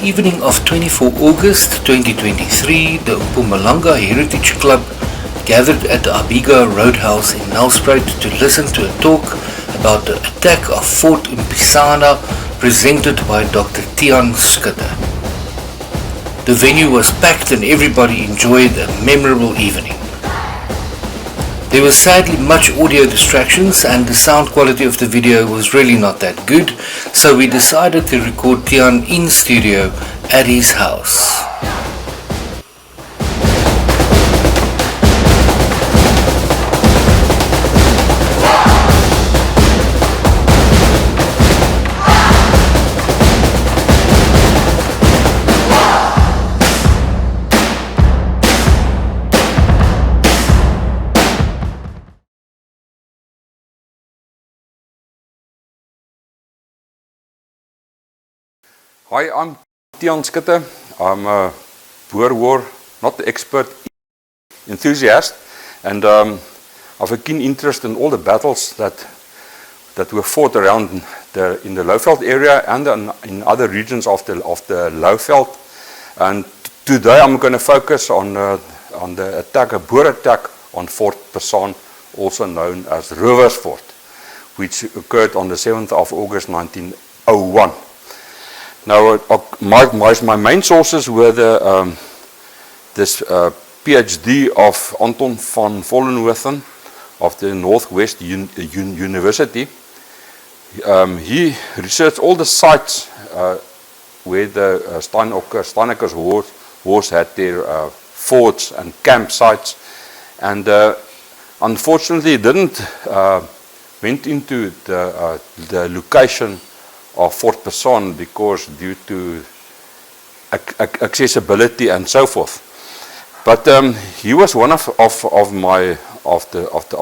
evening of 24 August 2023, the Mpumalanga Heritage Club gathered at the Abiga Roadhouse in Nelspruit to listen to a talk about the attack of Fort Mpisana presented by Dr. Tian Schutte. The venue was packed and everybody enjoyed a memorable evening. There was sadly much audio distractions and the sound quality of the video was really not that good, so we decided to record Tian in studio at his house. Hi, I'm Tian Schutte. I'm a Boer War, not expert, enthusiast, and I've a keen interest in all the battles that were fought around in the Lowveld area and in other regions of the Lowveld. And today I'm going to focus on the attack, a Boer attack on Fort Mpisane, also known as Rivers Fort, which occurred on the 7th of August 1901. Now, my main sources were this PhD of Anton van Vollenhoven of the Northwest University. He researched all the sites where the Steinaecker's wars had their forts and campsites, and unfortunately didn't went into the location of Fort Mpisane because due to accessibility and so forth. But he was one of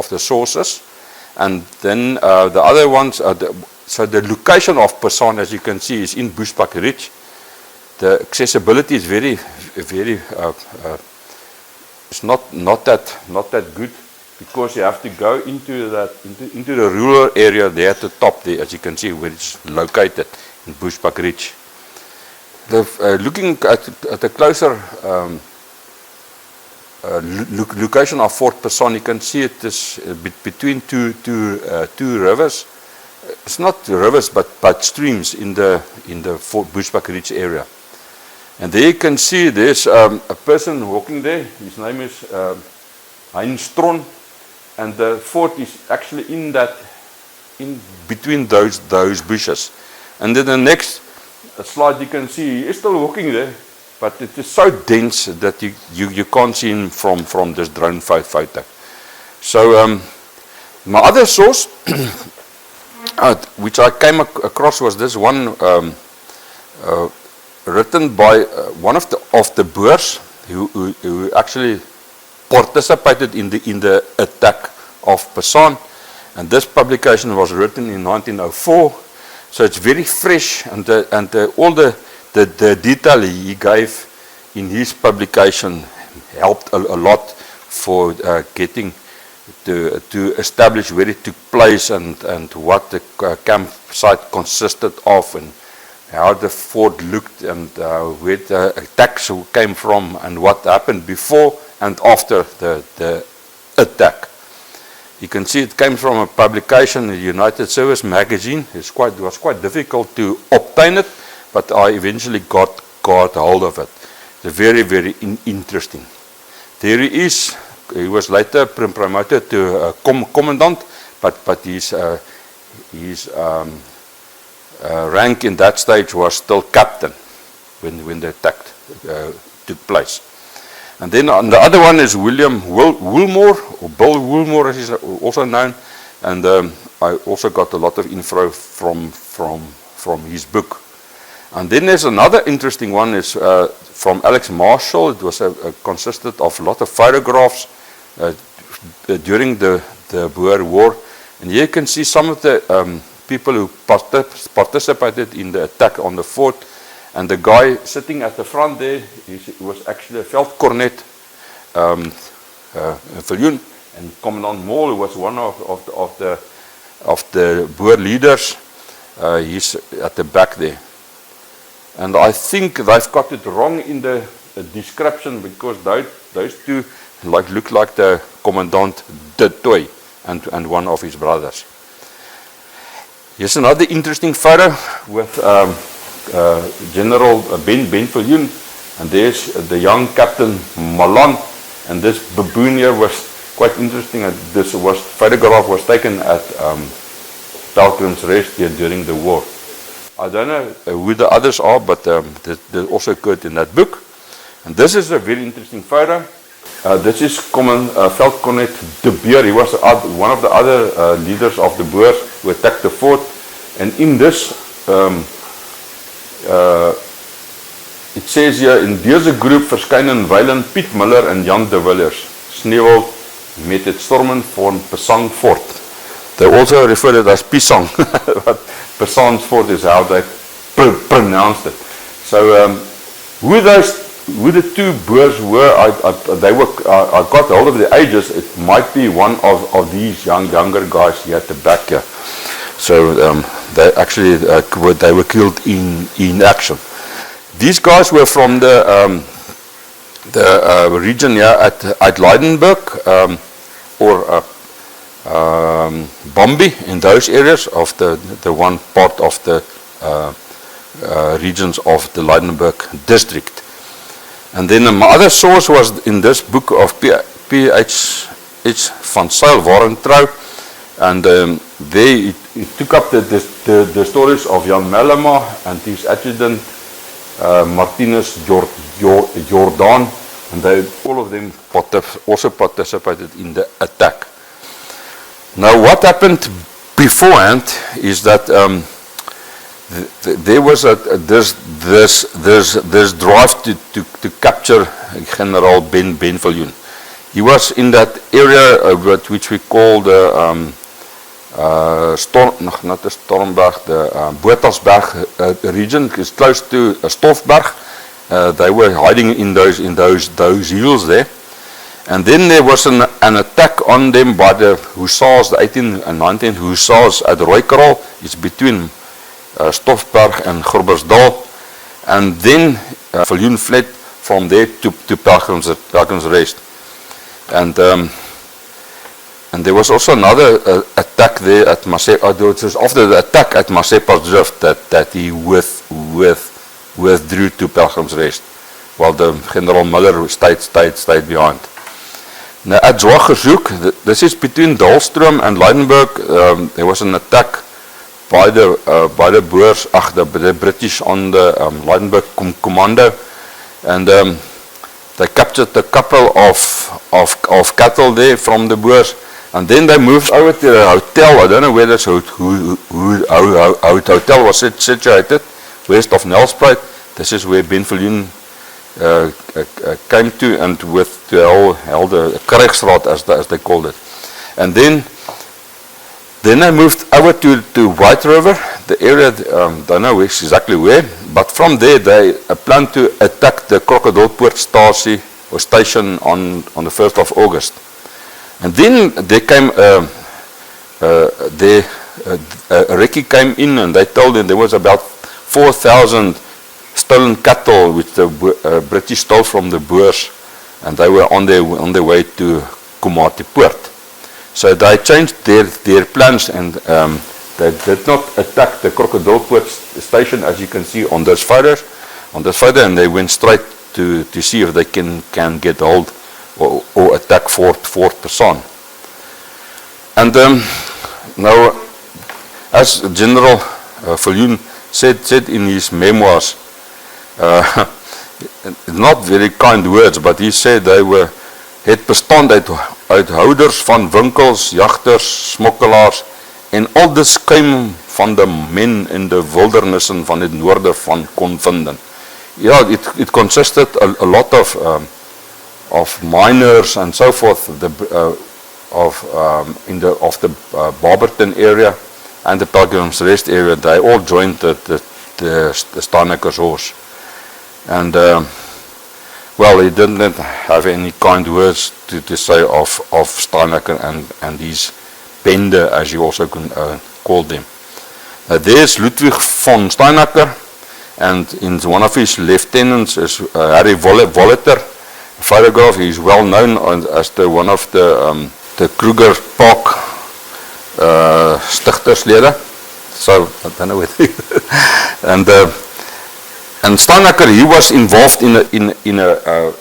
the sources, and then the other ones. So the location of Mpisane, as you can see, is in Bushbuck Ridge. The accessibility is very. It's not that good, because you have to go into the rural area there at the top there, as you can see, where it's located in Bushbuck Ridge. Looking at a closer location of Fort Mpisane, you can see it is between two rivers. It's not rivers, but streams in the Fort Bushbuck Ridge area. And there you can see there's a person walking there. His name is Heinstron. And the fort is actually in between those bushes. And then the next slide you can see he is still walking there, but it is so dense that you can't see him from this drone photo. So my other source, which I came across, was this one written by one of the Boers who actually participated in the attack of Mpisane, and this publication was written in 1904, so it's very fresh, and all the detail he gave in his publication helped a lot for getting to establish where it took place and what the campsite consisted of, and how the fort looked, and where the attacks came from, and what happened before and after the attack. You can see it came from a publication, the United Service magazine. It was quite difficult to obtain it, but I eventually got hold of it. It's very, very interesting. There he is. He was later promoted to commandant, but his rank in that stage was still captain when the attack took place. And then on the other one is William Woolmore, or Bill Woolmore as he's also known, and I also got a lot of info from his book. And then there's another interesting one, is from Alex Marshall. It was consisted of a lot of photographs during the Boer War, and here you can see some of the people who participated in the attack on the fort. And the guy sitting at the front there, he was actually a Veldkornet, Viljoen, and Commandant Mall, who was one of the Boer leaders. He's at the back there. And I think they've got it wrong in the description, because those two look like the Commandant de Toy and one of his brothers. Here's another interesting photo with General Ben Viljoen, and there's the young Captain Malan, and this baboon here was quite interesting. This photograph was taken at Pelgrim's Rest here during the war. I don't know who the others are, but they also occurred in that book. And this is a very interesting photo. This is Veldkornet de Beer. He was one of the other leaders of the Boers who attacked the fort. And in this, it says here, in deze groep verskyn Weiland Piet Miller en Jan de Villiers, Sneeuwel met het stormen van Mpisane Fort. They also refer to it as Pisang, but Mpisane Fort is how they pronounced it. So who the two Boers were, I got hold of the ages. It might be one of these younger guys here at the back here. So they actually they were killed in action. These guys were from the region here at Lydenburg or Bombi, in those areas of the one part of the regions of the Lydenburg district. And then my other source was in this book of P.H. van Zyl Warentrouw, and they took up the stories of Jan Mellema and his adjutant Martinus Jordan, and all of them also participated in the attack. Now, what happened beforehand is that there was this drive to capture General Ben Viljoen. He was in that area which we call the Botersberg region. It's close to Stoffberg. They were hiding in those hills there. And then there was an attack on them by the Hussars, the 18th and 19th Hussars at Rooikraal. It's between Stoffberg and Groblersdal. And then Viljoen fled from there to Pelgrim's Rest. And there was also another attack there at Masepa. It was after the attack at Masepa's Drift that he withdrew to Pelgrim's Rest, while the General Miller stayed behind. Now at Zwagershoek, this is between Dalstroom and Lydenburg. There was an attack by the Boers, the British on the Lydenburg commando, and they captured a couple of cattle there from the Boers, and then they moved over to the hotel. I don't know where this hotel was situated, west of Nelspruit. This is where Ben Viljoen came to, and held a Krijgsraad, as they called it. And then they moved over to White River, the area, don't know exactly where, but from there they planned to attack the Crocodilepoort station on the 1st of August. And then there came a recce came in, and they told them there was about 4,000 stolen cattle which the British stole from the Boers, and they were on their way to Komatipoort. So they changed their plans, and they did not attack the Crocodilepoort station, as you can see on those photos. And they went straight to see if they can get hold or attack Fort Mpisane. And now, as General Viljoen said in his memoirs, not very kind words, but he said they were het bestand uit houders van winkels, jagters, smokkelaars en al die skuim van de men in de wildernissen van het noorde van kon vinden. Yeah, it consisted a lot of miners and so forth, of the Barberton area and the Pelgrim's Rest area. They all joined the Steinaecker's horse. And well, he didn't have any kind words to say of Steinaecker and his bende, as you also called them. There's Ludwig von Steinaecker, and in one of his lieutenants is Harry Voliter. Photograph. He's well known as one of the Kruger Park stigterslede. So I don't know whether and Steinaecker, he was involved in a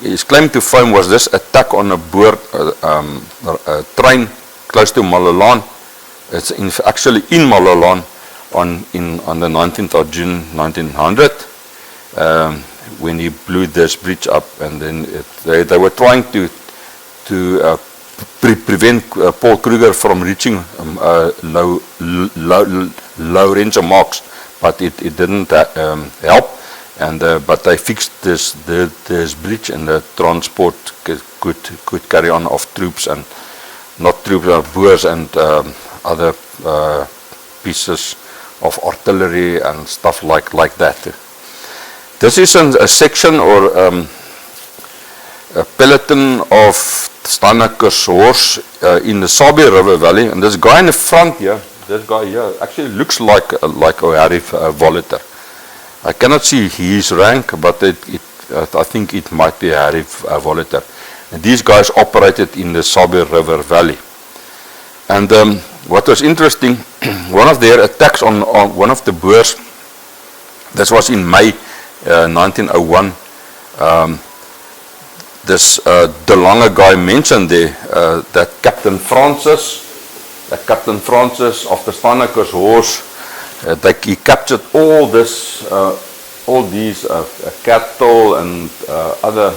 his claim to fame was this attack on a Boer train close to Malolan. It's actually in Malolan on the 19th of June 1900 when he blew this bridge up, and then they were trying to prevent Paul Kruger from reaching low range of marks, but it didn't help. And but they fixed this bridge, and the transport could carry on of troops, and not troops, Boers and other pieces of artillery and stuff like that. This is a section or a peloton of Steinaecker's horse in the Sabi River Valley, and this guy in the front here, this guy here, actually looks like a Harry Voliter. I cannot see his rank, but I think it might be Harry Voliter. And these guys operated in the Sabi River Valley. And what was interesting, one of their attacks on one of the Boers, this was in May 1901, this De Lange guy mentioned there that Captain Francis of the Steinaecker's horse, he captured all these cattle and other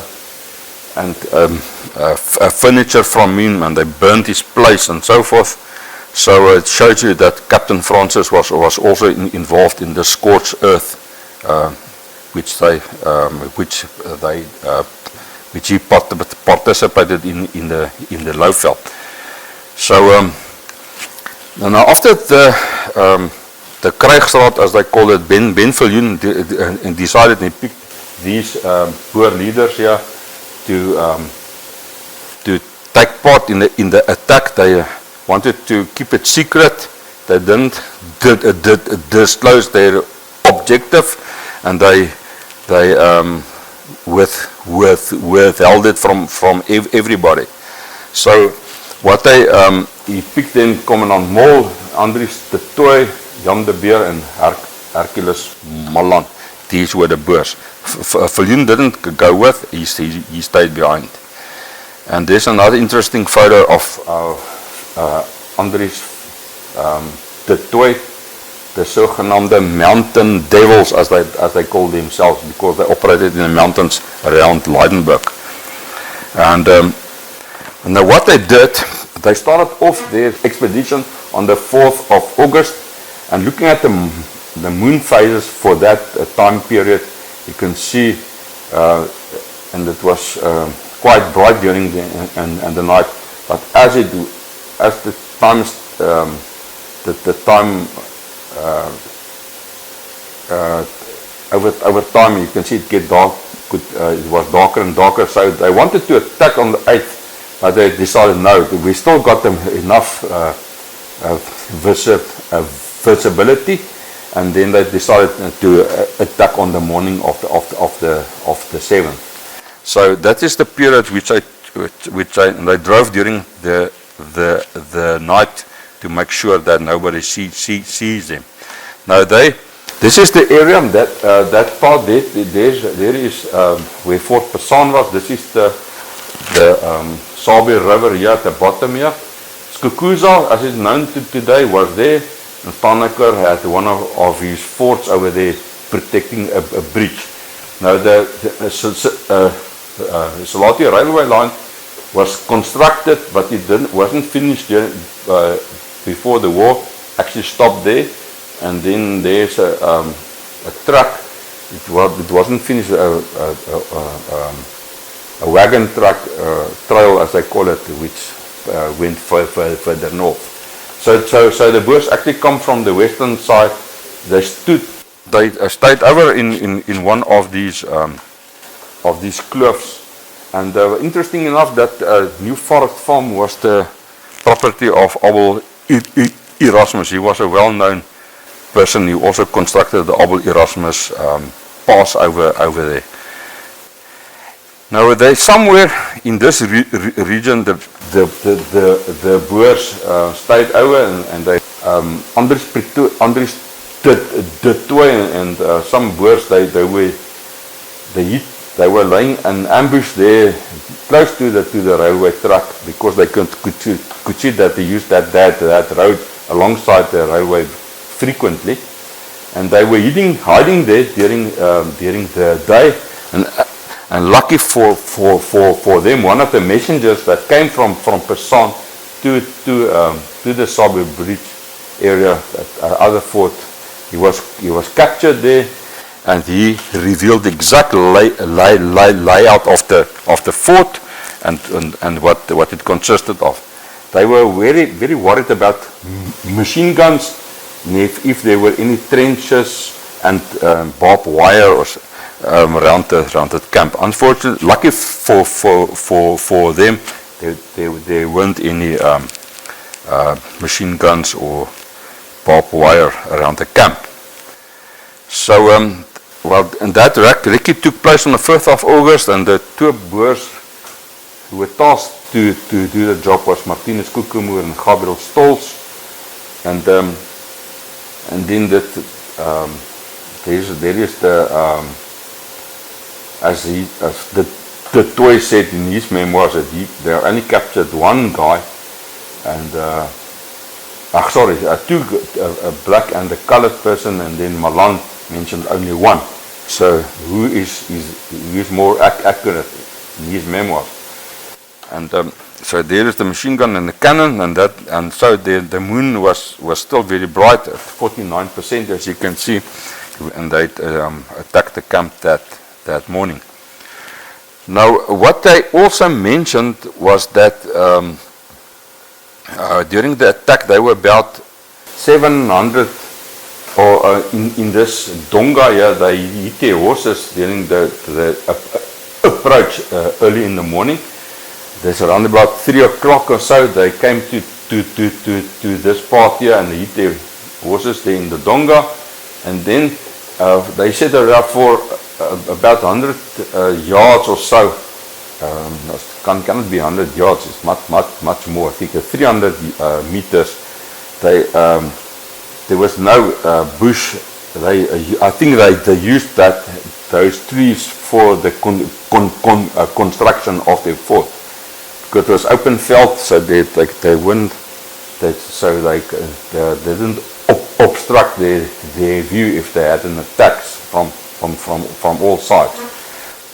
furniture from him, and they burned his place and so forth. So it shows you that Captain Francis was also involved in the scorched earth, which he participated in the Lowveld. So now after the Krijgsraad, as they call it, Ben Viljoen decided, and he picked these Boer leaders here to take part in the attack. They wanted to keep it secret. They didn't disclose their objective, and they withheld it from everybody. So what he picked then Commandant Mol, Andries de Tooy, Jan de Beer, and Hercules Malan. These were the Boers. Viljoen didn't go with, he stayed behind. And there's another interesting photo of Andries de Tooy, the sogenaamde mountain devils, as they call themselves, because they operated in the mountains around Lydenburg. And now what they did, they started off their expedition on the 4th of August, and looking at the moon phases for that time period, you can see, and it was quite bright during the night, but as the time over time, you can see it get dark. It was darker and darker. So they wanted to attack on the 8th, but they decided no. We still got them enough visibility, and then they decided to attack on the morning of the 7th. So that is the period which they drove during the night to make sure that nobody sees them. Now this is the area that part there is where Fort Mpisana was. This is the Sabi River here at the bottom here. Skukuza, as it's known today, was there, and Steinaecker had one of his forts over there protecting a bridge. Now the Salati railway line was constructed, but it wasn't finished before the war. Actually stopped there, and then there's a truck. It wasn't finished. A wagon truck trail, as they call it, which went further north. So the Boers actually come from the western side. They stayed over in one of these cliffs, and interesting enough that New Forest Farm was the property of Abel Erasmus. He was a well-known person who also constructed the Abel Erasmus pass over there. Now they somewhere in this region the Boers stayed over and they Andries de Tooi and some Boers they were laying an ambush there close to the railway track because they could see that they used that road alongside the railway frequently, and they were hiding there during the day, and lucky for them, one of the messengers that came from Mpisane to the Sabu Bridge area at other fort, he was captured there, and he revealed the exact layout of the fort and what it consisted of. They were very worried about machine guns, and if there were any trenches and barbed wire or around the camp. Unfortunately, lucky for them, there weren't any machine guns or barbed wire around the camp. So, and that recce took place on the 5th of August, and the two Boers who were tasked to do the job was Martinus Kukemoer and Gabriel Stolz, and then there is the as the Toy said in his memoirs that they only captured one guy, and two, a black and a colored person, and then Malan mentioned only one. So who is more accurate in his memoirs? And so there is the machine gun and the cannon, and so the moon was still very bright at 49%, as you can see, and they attacked the camp that morning. Now, what they also mentioned was that during the attack there were about 700, or in this donga here, they hit their horses during the approach early in the morning. There's around about 3 o'clock or so, they came to this part here and they hit their horses there in the donga, and then they set it up for about 100 yards or so. Cannot be 100 yards, it's much more. I think 300 meters. There was no bush. I think they used those trees for the construction of their fort, because it was open veld, so they didn't obstruct their view if they had an attack from all sides.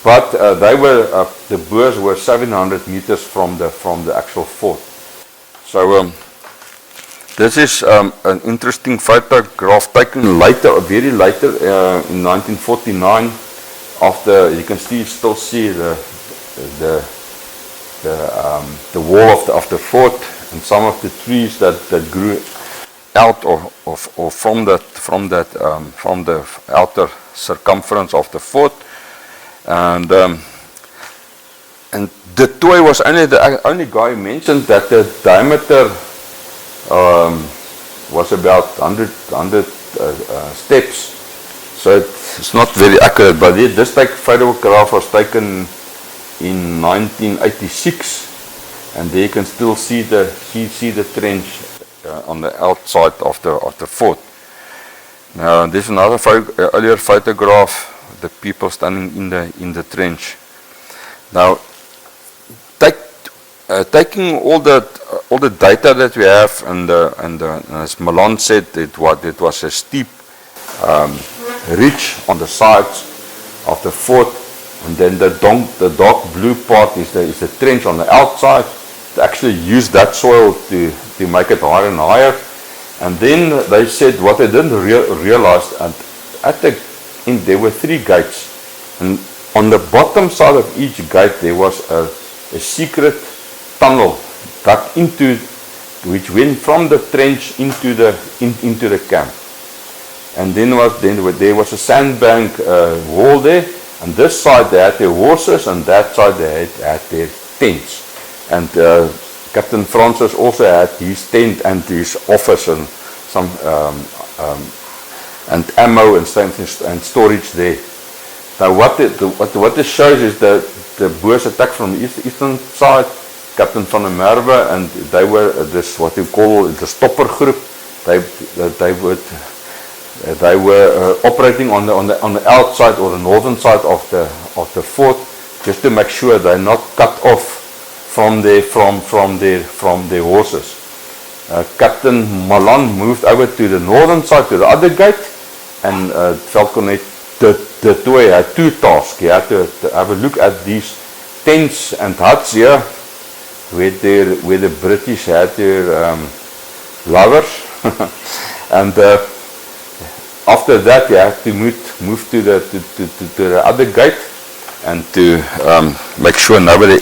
But the Boers were 700 meters from the actual fort. So this is an interesting photograph taken very later, in 1949. After you can still see the wall of the fort and some of the trees that grew out or from the outer circumference of the fort. And the Toy was the only guy who mentioned that the diameter was about 100 steps. So it's not very accurate, but this photograph was taken in 1986, and there you can still see the trench on the outside of the fort. Now there's another earlier photograph, the people standing in the trench. Now, taking all the data that we have, and as Malan said, it was a steep ridge on the sides of the fort, and then the dark blue part is the trench on the outside. They actually used that soil to make it higher and higher. And then they said what they didn't realize, and at the end there were 3 gates, and on the bottom side of each gate there was a secret tunnel dug into, which went from the trench into the camp. And then there was a sandbank wall there, and this side they had their horses, and that side they had their tents. And Captain Francis also had his tent and his office and some and ammo and things and storage there. Now what this shows is that the Boers attacked from the eastern side, Captain van der Merwe, and they were this what you call the stopper group. They were operating on the outside or the northern side of the fort, just to make sure they're not cut off from their horses. Captain Malan moved over to the northern side, to the other gate, and Veldkornet de Tooy had two tasks. He had to have a look at these tents and huts here, where the British had their lovers, and after that, you have to move to the other gate, and to make sure nobody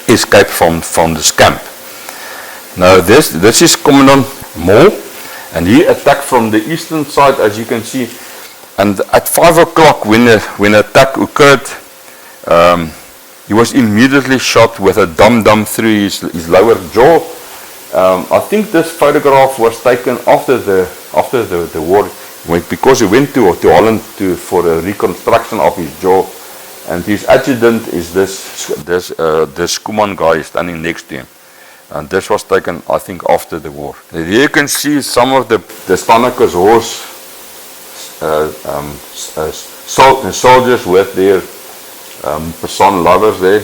escaped from this camp. Now this is Commandant Moore, and he attacked from the eastern side, as you can see. And at 5 o'clock, when the attack occurred, he was immediately shot with a dum-dum through his lower jaw. I think this photograph was taken after the war, because he went to Holland for a reconstruction of his jaw, and his adjutant is this Kuman guy standing next to him. And this was taken, I think, after the war. Here you can see some of the Steinaecker's horse soldiers with their Mpisane lovers there,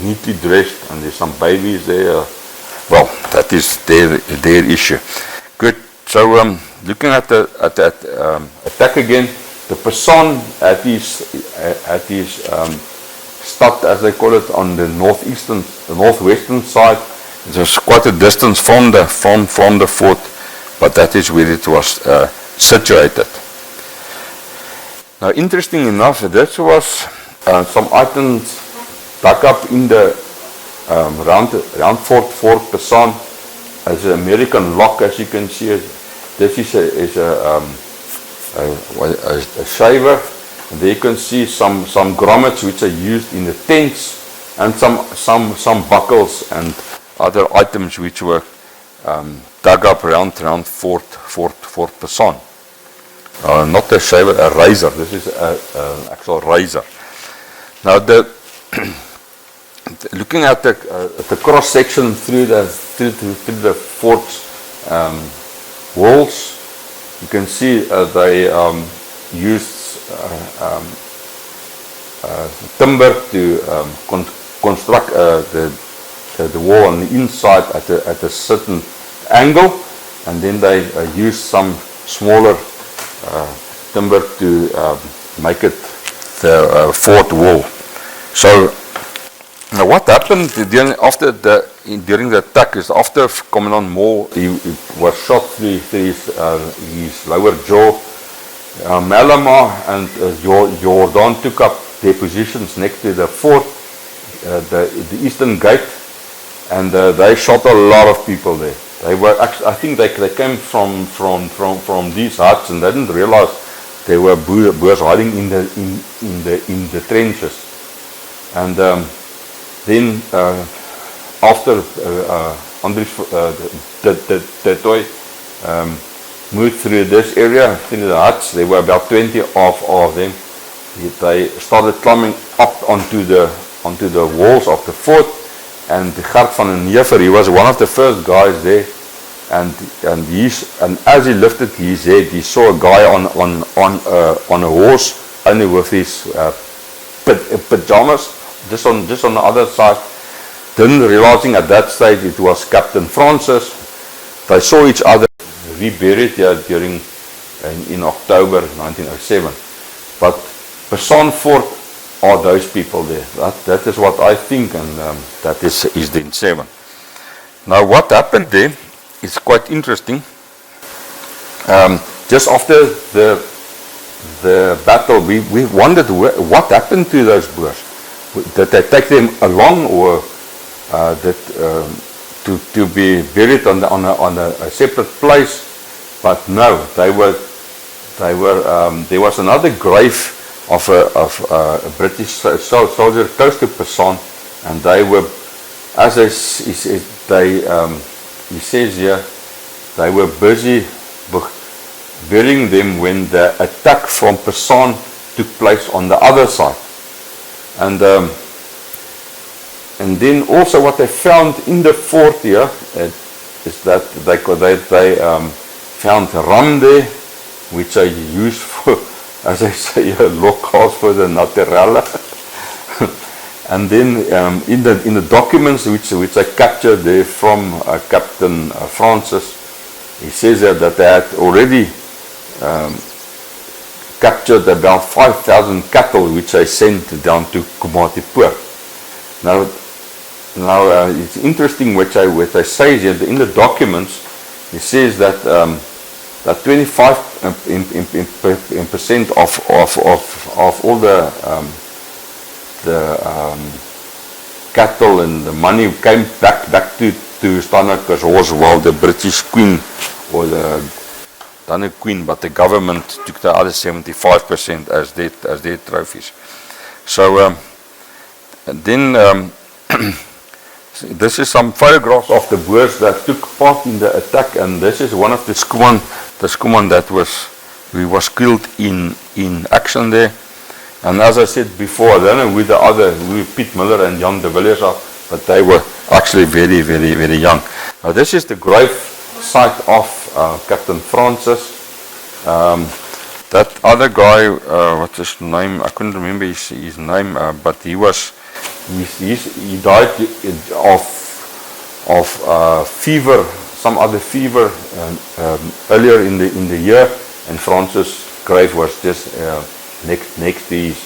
neatly dressed, and there's some babies there. Well, that is their issue. Good. So looking at the attack again, the Mpisane at his stad, as they call it, on the northwestern side. It was quite a distance from the fort, but that is where it was situated. Now, interesting enough, this was some items dug up in the around Fort Mpisane as an American lock, as you can see. This is a shaver. And there you can see some grommets which are used in the tents, and some buckles and other items which were dug up around Fort Mpisane. Not a shaver, a razor. This is an actual razor. Now, looking at the cross section through the fort's walls, you can see they used timber to construct the wall on the inside at a certain angle, and then they used some smaller timber to make it the fort wall. So now what happened during the attack is, after Commandant Moore he was shot through his lower jaw, Malama and Jordan took up their positions next to the fort, the eastern gate, and they shot a lot of people there. They were actually, I think they came from these huts, and they didn't realize there were Boers hiding in the trenches. And then after Andries de Tooy moved through this area, through the huts, there were about 20 of them. They started climbing up onto the walls of the fort, and Gert van den Neever, he was one of the first guys there, and as he lifted his head, he saw a guy on a horse, only with his pajamas, just on the other side. Then realizing at that stage it was Captain Francis, they saw each other reburied here in October 1907. But Mpisane Fort are those people there. That is what I think, and that is then 7. Now what happened there is quite interesting. Just after the battle, we wondered what happened to those Boers. Did they take them along, or to be buried on a separate place? But no, there was another grave of a British soldier close to Mpisane, and they were, as he says here, they were busy burying them when the attack from Mpisane took place on the other side. And then also what they found in the fort here is that they found rum there, which they used for, as I say, locals for the naturale. And then in the documents which I captured there from Captain Francis, he says that they had already captured about 5,000 cattle, which they sent down to Komatipoort. Now it's interesting what I say here in the documents. It says that that 25% of all the cattle and the money came back to Steinaecker's horse, while the British Queen, or the Dane Queen, but the government took the other 75% as their trophies. So then this is some photographs of the Boers that took part in the attack, and this is one of the Schoeman that was killed in action there. And as I said before, I don't know who Piet Miller and Jan de Villiers are, but they were actually very, very, very young. Now this is the grave site of Captain Francis. That other guy, what's his name? I couldn't remember his name, but he died of fever, some other fever earlier in the year, and Francis' grave was just next to his.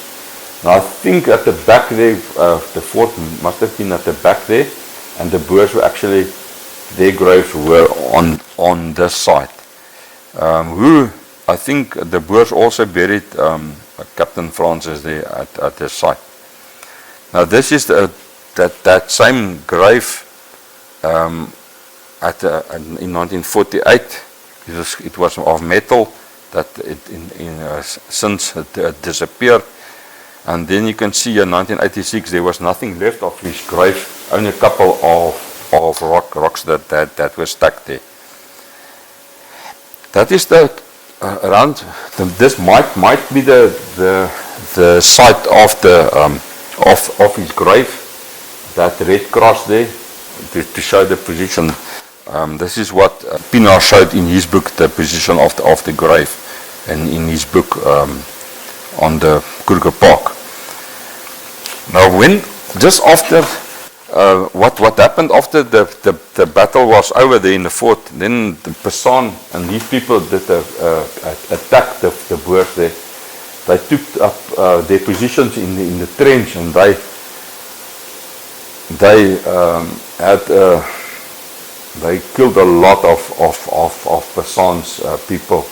Now I think at the back there, the fort must have been at the back there, and the Boers were actually, their graves were on this side. Who I think the Boers also buried Captain Francis there at this site. Now this is that same grave in 1948. It was of metal that since disappeared. And then you can see in 1986 there was nothing left of his grave, only a couple of rocks that were stuck there. That is this might be the site of his grave, that red cross there, to show the position. This is what Pienaar showed in his book, the position of the grave, and in his book on the Kruger Park. Now just after what happened after the battle was over there in the fort, then the Mpisane and these people that attacked the Boers there, they took up their positions in the trench, and they killed a lot of Mpisane's people,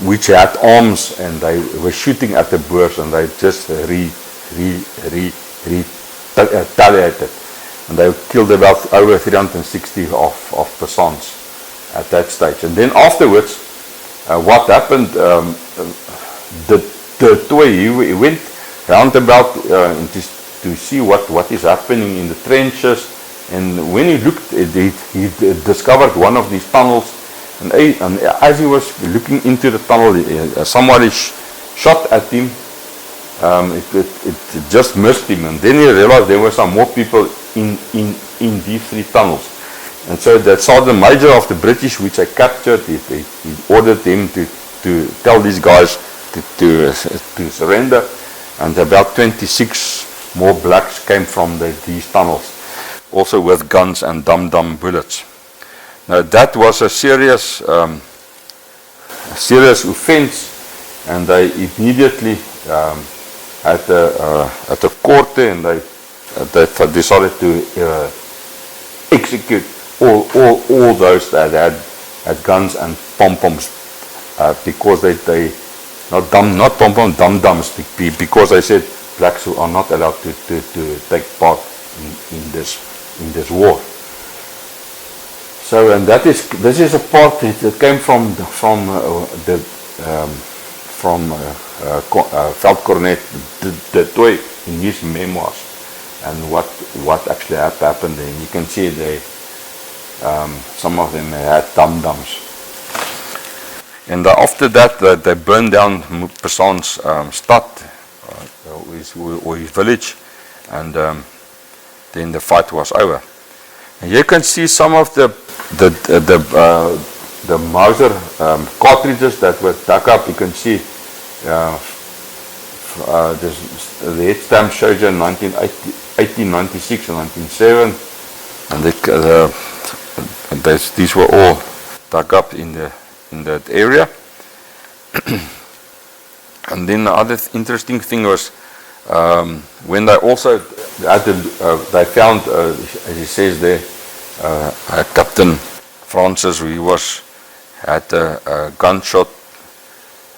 which had arms, and they were shooting at the Boers, and they just retaliated, and they killed about over 360 of Mpisanes at that stage. And then afterwards, what happened? The toy, he went round about to see what is happening in the trenches, and when he looked, he discovered one of these tunnels, and as he was looking into the tunnel, somebody shot at him. It just missed him, and then he realized there were some more people in these three tunnels. And so the Sergeant Major of the British, which I captured, he ordered him to tell these guys to surrender, and about 26 more blacks came from these tunnels, also with guns and dum-dum bullets. Now that was a serious offense, and they immediately at the court there, and they decided to execute all those that had guns and pom-poms, because they not pom-poms, dum-dums, because they said blacks are not allowed to take part in this war. So, and this is a part that came from Veldkornet de Toy in his memoirs, and what actually happened. And you can see some of them had dum-dums. And after that, they burned down Mpisane's stad, or his village, and then the fight was over. And you can see some of the Mauser cartridges that were dug up. You can see the head stamp shows you 1896 and 1907, and these were all dug up in that area. And then the other interesting thing was when they also they found, as he says there, Captain Francis, who had a gunshot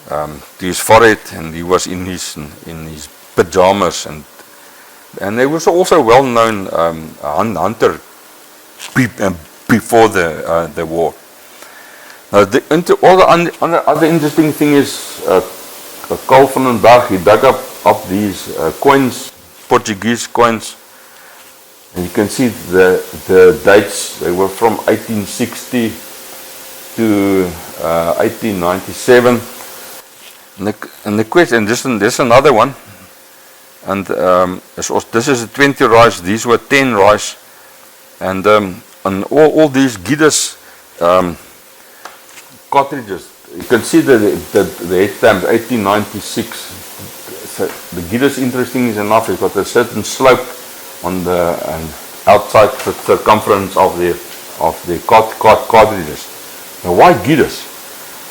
to his forehead, and he was in his pajamas, and he was also a well-known hunter before the war. All the other interesting thing is Carl van den Berg, he dug up these coins, Portuguese coins, and you can see the dates. They were from 1860 to 1897. And the question, this is another one, and this is a 20 rice, these were 10 rice, and all these Gidas cartridges, you can see the head stamp 1896. So the Gidas, interesting enough, it's got a certain slope on the outside the circumference of the cartridges. Now, why Gidas?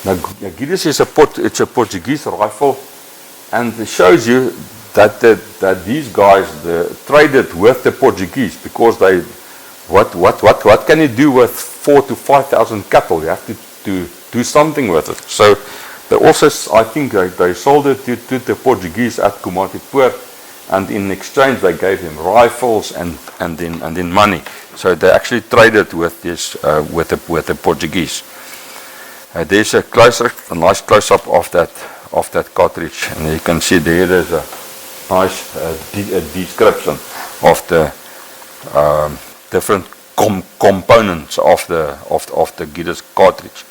Now, Gidas is a Portuguese rifle, and it shows you that these guys traded with the Portuguese, because they what can you do with 4,000 to 5,000 cattle? You have to do something with it. So they also, I think, they sold it to the Portuguese at Komatipoort, and in exchange they gave them rifles and then money. So they actually traded with this with the Portuguese. There's a nice close-up of that cartridge, and you can see there's a nice description of the different components of the Gidas cartridge.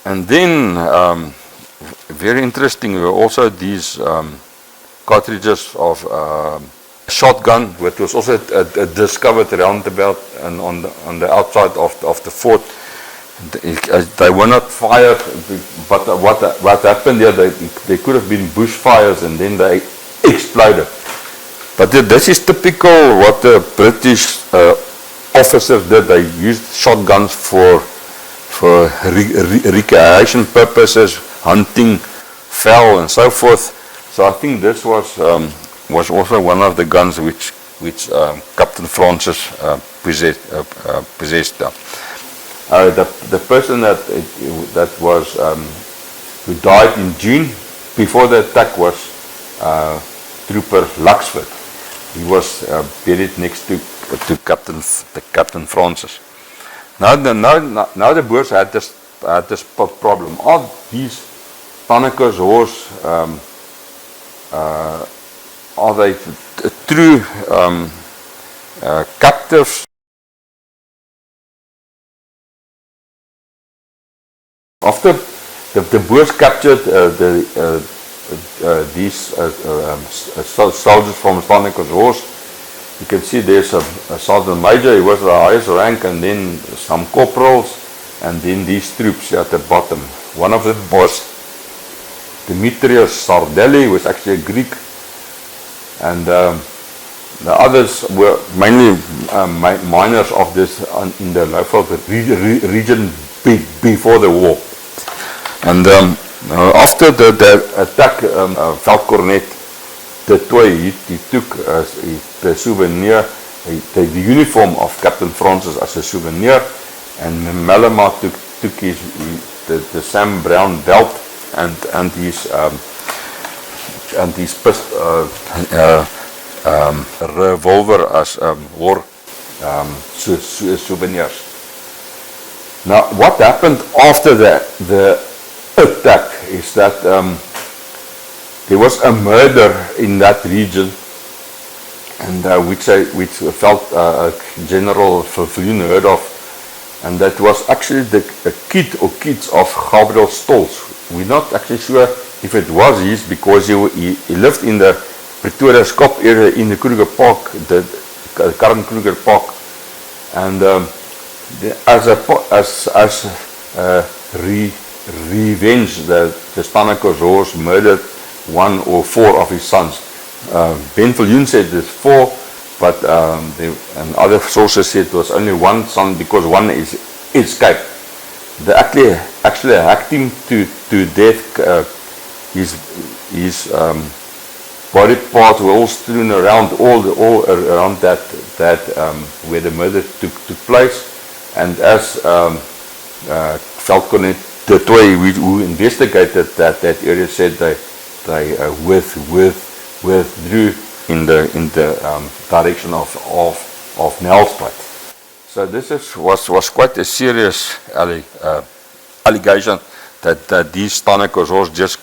And then, very interesting, were also these cartridges of shotgun, which was also discovered roundabout and on the outside of the fort. They were not fired, but what happened here, they could have been bushfires, and then they exploded. But this is typical what the British officers did. They used shotguns for recreation purposes, hunting, fowl, and so forth. So I think this was also one of the guns which Captain Francis possessed. The person that was who died in June before the attack was Trooper Luxford. He was buried next to Captain Francis. Now the Boers had this problem. All these Steinaecker's horse, are they true captives? After the Boers captured these soldiers from Steinaecker's horse, you can see there's a sergeant major, he was the highest rank, and then some corporals, and then these troops at the bottom. One of them was Demetrius Sardelli, who was actually a Greek, and the others were mainly miners of this in the local region before the war. And after the attack, Veldkornet de Toy, he took the souvenir, the uniform of Captain Francis as a souvenir, and Malema took the Sam Brown belt and his revolver as war souvenirs. Now, what happened after the attack is that there was a murder in that region, and which General Viljoen heard of, and that was actually a kid or kids of Gabriel Stolz. We're not actually sure if it was his, because he lived in the Pretoria Skop area in the Kruger Park, the current Kruger Park, and revenge, the Steinaecker murdered 1 or 4 of his sons. Viljoen said there's 4, but and other sources said it was only 1 son because 1 is escaped. They actually hacked him to death. His body parts were all strewn around, all around that where the murder took place. And as Falconet de Toy, who investigated that area, said they withdrew in the direction of Nelspruit. So this was quite a serious allegation that these Steinaecker just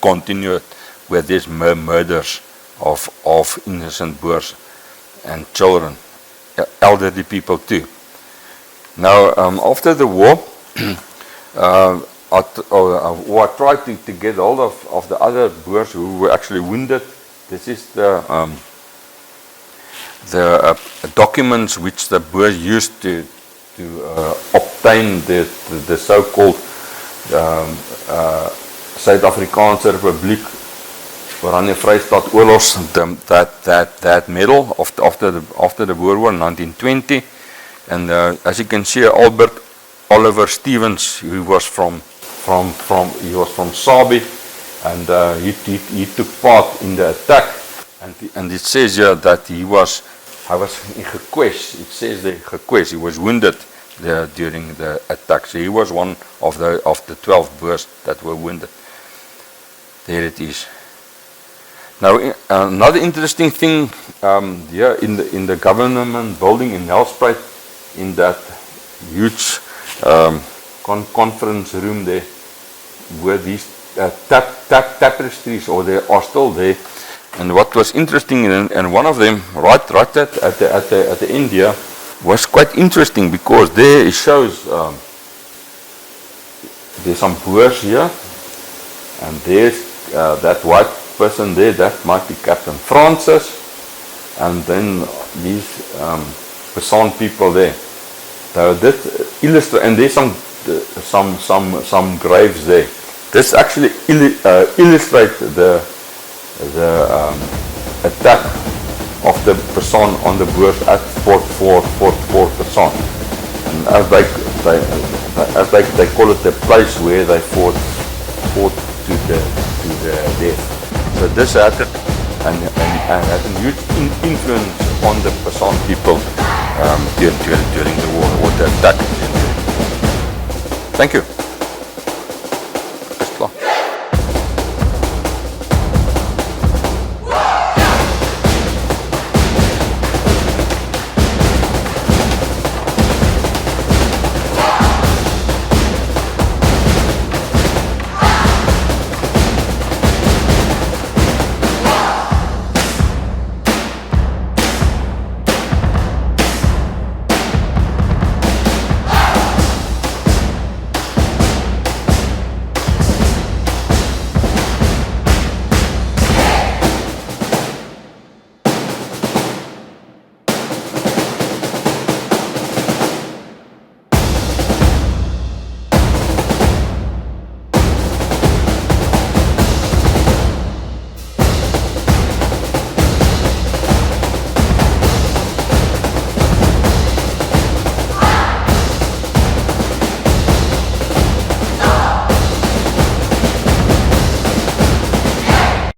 continued with these murders of innocent Boers and children, elderly people too. Now, after the war, I tried to get hold of the other Boers who were actually wounded. This is the documents which the Boers used to obtain the so-called Suid-Afrikaanse Republiek Oranje Vrystaat Oorlogs, that medal after the Boer War in 1920. And as you can see, Albert Oliver Stevens, who was from Sabi, and he took part in the attack. And it says here that he was in Gekwes. It says there Gekwes. He was wounded there during the attack. So he was one of the 12 Boers that were wounded. There it is. Now, another interesting thing here in the government building in Nelspruit, in that huge conference room there, were these tapestries, or they are still there. And what was interesting, and one of them, right at the end here, was quite interesting, because there it shows there's some Boers here, and there's that white person there, that might be Captain Francis, and then these Mpisane people there. So that illustrate, and there's some graves there. This actually illustrates the attack of the Mpisane on the Boers at Fort Mpisana, and as they call it, the place where they fought to the death. So this had a huge influence on the Mpisane people during the war, or the attack. Thank you.